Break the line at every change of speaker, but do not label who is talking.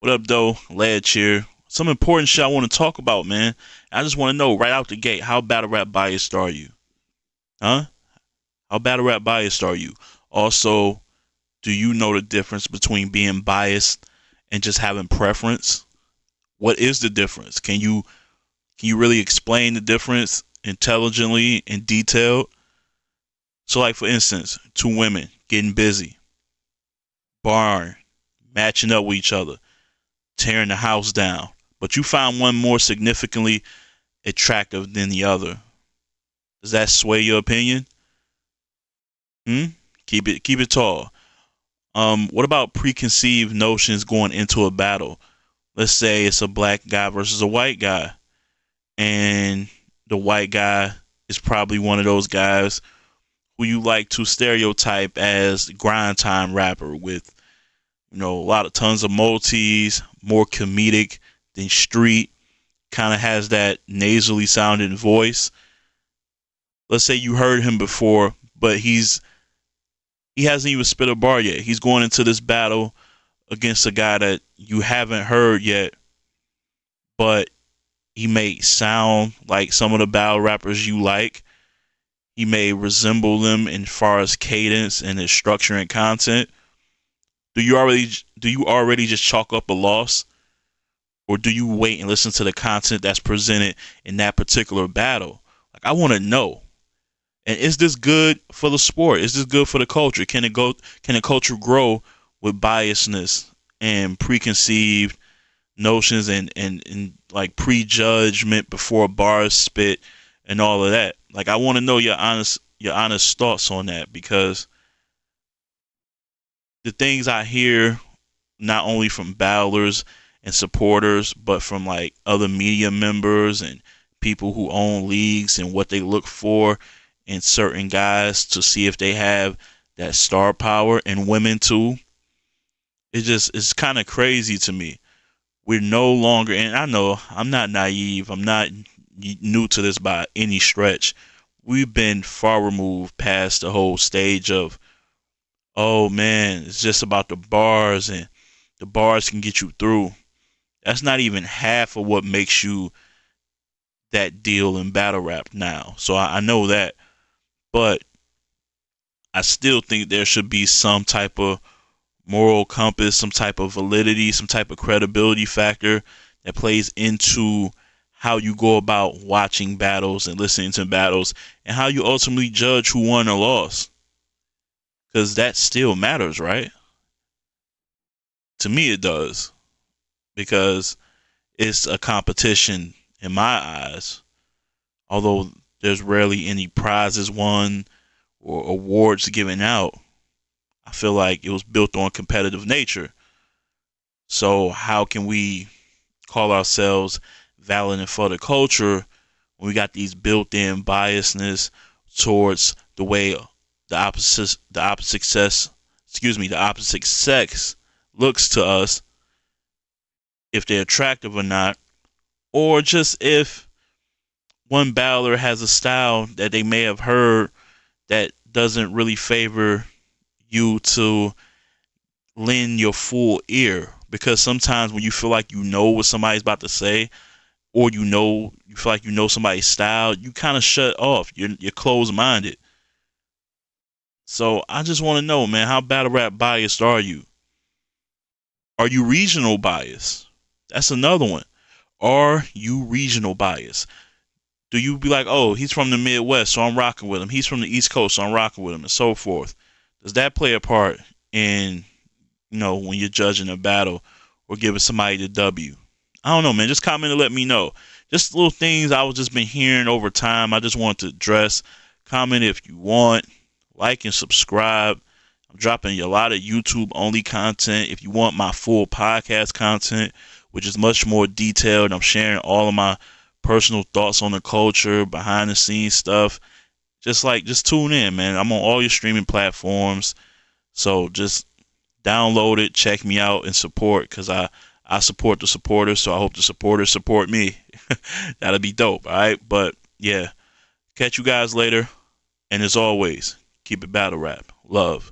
What up, though? Ledge here. Some important shit I want to talk about, man. I just want to know right out the gate, how battle rap biased are you? Huh? How battle rap biased are you? Also, do you know the difference between being biased and just having preference? What is the difference? Can you really explain the difference intelligently and detailed? So, like for instance, two women getting busy, barring, matching up with each other, tearing the house down, but you find one more significantly attractive than the other. Does that sway your opinion? Hmm? Keep it tall. What about preconceived notions going into a battle? Let's say it's a black guy versus a white guy, and the white guy is probably one of those guys who you like to stereotype as grind time rapper with, a lot of tons of multis, more comedic than street, kind of has that nasally sounding voice. Let's say you heard him before, but he hasn't even spit a bar yet. He's going into this battle against a guy that you haven't heard yet, but he may sound like some of the battle rappers you like. He may resemble them in far as cadence and his structure and content. Do you already just chalk up a loss, or do you wait and listen to the content that's presented in that particular battle? Like, I want to know. And is this good for the sport? Is this good for the culture? Can the culture grow with biasness and preconceived notions and like prejudgment before a bar is spit and all of that? Like, I want to know your honest thoughts on that, because the things I hear not only from battlers and supporters, but from like other media members and people who own leagues, and what they look for in certain guys to see if they have that star power, and women too. It's kind of crazy to me. We're no longer, and I know I'm not naive. I'm not new to this by any stretch. We've been far removed past the whole stage of, oh man, it's just about the bars, and the bars can get you through. That's not even half of what makes you that deal in battle rap now. So I know that, but I still think there should be some type of moral compass, some type of validity, some type of credibility factor that plays into how you go about watching battles and listening to battles, and how you ultimately judge who won or lost. Because that still matters, right? To me, it does. Because it's a competition in my eyes. Although there's rarely any prizes won or awards given out, I feel like it was built on competitive nature. So how can we call ourselves valid and for the culture when we got these built-in biasness towards the way the opposite sex looks to us, if they're attractive or not, or just if one battler has a style that they may have heard that doesn't really favor you to lend your full ear. Because sometimes when you feel like you know what somebody's about to say, or you feel like you know somebody's style, you kind of shut off. You're closed minded. So I just want to know, man, how battle rap biased are you? Are you regional biased? That's another one. Are you regional biased? Do you be like, oh, he's from the Midwest, so I'm rocking with him. He's from the East Coast, so I'm rocking with him, and so forth? Does that play a part in, when you're judging a battle or giving somebody the W? I don't know, man. Just comment and let me know. Just little things I was just been hearing over time. I just want to address. Comment if you want. Like and subscribe. I'm dropping a lot of YouTube only content. If you want my full podcast content, which is much more detailed, I'm sharing all of my personal thoughts on the culture, behind the scenes stuff. Just tune in, man. I'm on all your streaming platforms. So just download it, check me out, and support, because I support the supporters. So I hope the supporters support me. That'll be dope. All right. But yeah, catch you guys later. And as always, keep it battle rap. Love.